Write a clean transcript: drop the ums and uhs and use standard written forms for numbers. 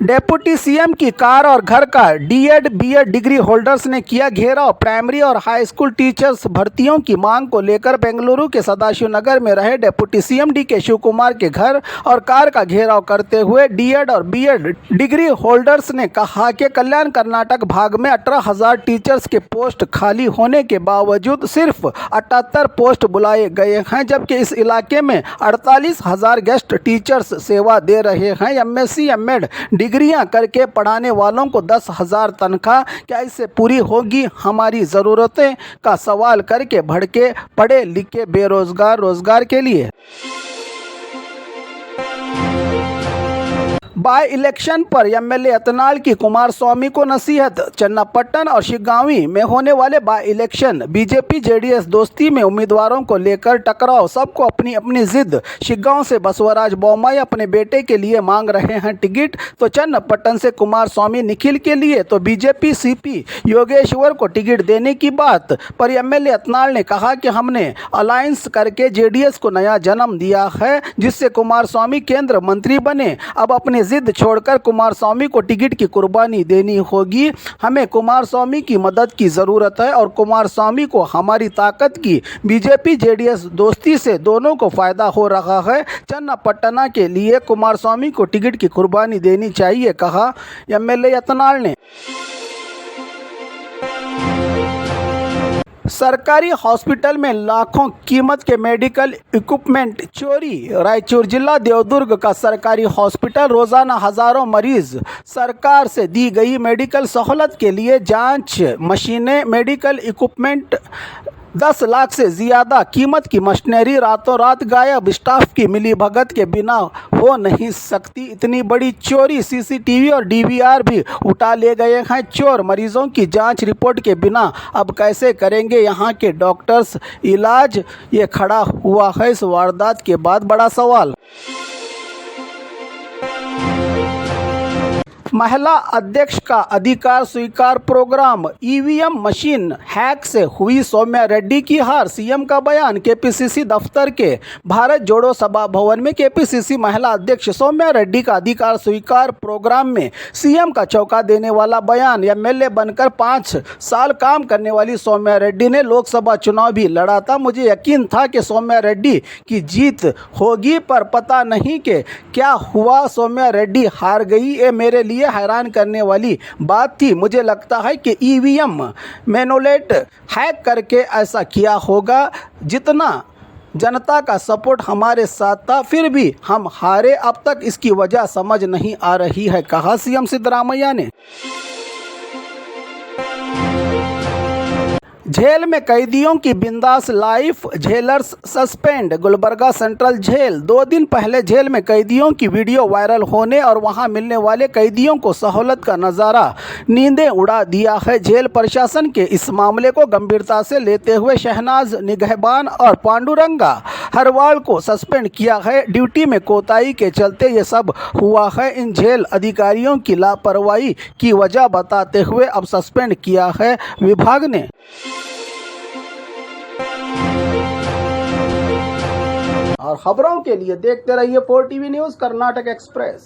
Deputy CM की car और घर का डीएड बीएड डिग्री होल्डर्स ने किया घेराव। प्राइमरी और हाई स्कूल टीचर्स भर्तियों की मांग को लेकर बेंगलुरु के सदाशिवनगर में रहे deputy CM DK Shivakumar के घर और कार का घेराव करते हुए डीएड और बीएड डिग्री होल्डर्स ने कहा कि कल्याण कर्नाटक भाग में 18,000 टीचर्स के पोस्ट खाली होने के बावजूद सिर्फ 78 पोस्ट बुलाए गए हैं, जबकि इस इलाके में 48,000 गेस्ट टीचर्स सेवा दे रहे हैं। एमएससी एमएड डिग्रियां करके पढ़ाने वालों को 10,000 तनख्वाह क्या इससे पूरी होगी हमारी ज़रूरतें का सवाल करके भड़के पढ़े लिखे बेरोजगार रोजगार के लिए। बाय इलेक्शन पर एमएलए अतनाल की कुमारस्वामी को नसीहत। चन्नापट्टन और शिग्गांवी में होने वाले बाय इलेक्शन बीजेपी जेडीएस दोस्ती में उम्मीदवारों को लेकर टकराव। सबको अपनी अपनी जिद। शिग्गांव से बसवराज बोम्मई अपने बेटे के लिए मांग रहे हैं टिकट, तो चन्नापट्टन से कुमारस्वामी निखिल के लिए, तो बीजेपी सीपी योगेश्वर को टिकट देने की बात पर एमएलए अतनाल ने कहा कि हमने अलायंस करके जेडीएस को नया जन्म दिया है, जिससे कुमारस्वामी केंद्र मंत्री बने। अब अपने जिद छोड़कर कुमारस्वामी को टिकट की कुर्बानी देनी होगी। हमें कुमारस्वामी की मदद की ज़रूरत है और कुमारस्वामी को हमारी ताकत की बीजेपी जेडीएस दोस्ती से दोनों को फ़ायदा हो रहा है। चन्नापट्टना के लिए कुमारस्वामी को टिकट की कुर्बानी देनी चाहिए, कहा एमएलए अतनाल ने। सरकारी हॉस्पिटल में लाखों कीमत के मेडिकल इक्विपमेंट चोरी। रायचूर जिला देवदुर्ग का सरकारी हॉस्पिटल रोजाना हजारों मरीज सरकार से दी गई मेडिकल सहूलत के लिए जांच मशीनें, मेडिकल इक्विपमेंट 10 लाख से ज़्यादा कीमत की मशीनरी रातों रात गायब। स्टाफ की मिलीभगत के बिना हो नहीं सकती इतनी बड़ी चोरी। सीसीटीवी और डीवीआर भी उठा ले गए हैं चोर। मरीजों की जांच रिपोर्ट के बिना अब कैसे करेंगे यहाँ के डॉक्टर्स इलाज, ये खड़ा हुआ है इस वारदात के बाद बड़ा सवाल। महिला अध्यक्ष का अधिकार स्वीकार प्रोग्राम। ईवीएम मशीन हैक से हुई सौम्या रेड्डी की हार। सीएम का बयान। केपीसीसी दफ्तर के भारत जोड़ो सभा भवन में केपीसीसी महिला अध्यक्ष सौम्या रेड्डी का अधिकार स्वीकार प्रोग्राम में सीएम का चौंका देने वाला बयान। एमएलए बनकर 5 साल काम करने वाली सौम्या रेड्डी ने लोकसभा चुनाव भी लड़ा था। मुझे यकीन था कि सौम्या रेड्डी की जीत होगी, पर पता नहीं कि क्या हुआ, सौम्या रेड्डी हार गई। ये मेरे लिए हैरान करने वाली बात थी। मुझे लगता है कि ईवीएम मैनुलेट हैक करके ऐसा किया होगा। जितना जनता का सपोर्ट हमारे साथ था फिर भी हम हारे। अब तक इसकी वजह समझ नहीं आ रही है, कहा सीएम सिद्धरामैया ने। जेल में कैदियों की बिंदास life, jailers suspend. Gulbarga central jail 2 दिन पहले जेल में कैदियों की वीडियो वायरल होने और वहां मिलने वाले कैदियों को सहूलत का नज़ारा नींदें उड़ा दिया है। जेल प्रशासन के इस मामले को गंभीरता से लेते हुए शहनाज निगहबान और पांडुरंगा हरवाल को सस्पेंड किया है। ड्यूटी में कोताही के चलते ये सब हुआ है। इन जेल अधिकारियों की लापरवाही की वजह बताते हुए अब सस्पेंड किया है विभाग ने। और खबरों के लिए देखते रहिए 4 टीवी न्यूज़ कर्नाटक एक्सप्रेस।